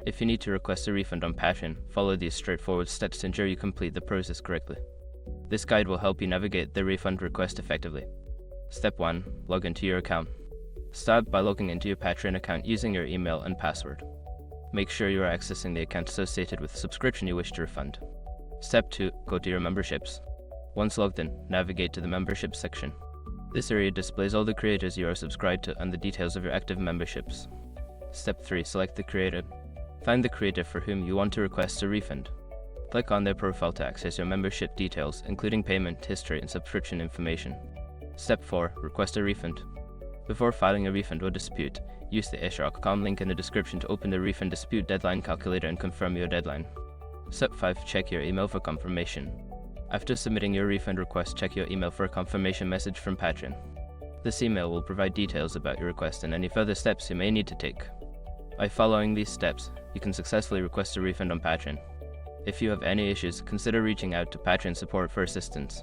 If you need to request a refund on Patreon, follow these straightforward steps to ensure you complete the process correctly. This guide will help you navigate the refund request effectively. Step 1. Log into your account. Start by logging into your Patreon account using your email and password. Make sure you are accessing the account associated with the subscription you wish to refund. Step 2. Go to your memberships. Once logged in, navigate to the memberships section. This area displays all the creators you are subscribed to and the details of your active memberships. Step 3. Select the creator. Find the creator for whom you want to request a refund. Click on their profile to access your membership details, including payment history and subscription information. Step 4. Request a refund. Before filing a refund or dispute, use the isshr.com link in the description to open the refund dispute deadline calculator and confirm your deadline. Step 5. Check your email for confirmation. After submitting your refund request, check your email for a confirmation message from Patreon. This email will provide details about your request and any further steps you may need to take. By following these steps, you can successfully request a refund on Patreon. If you have any issues, consider reaching out to Patreon support for assistance.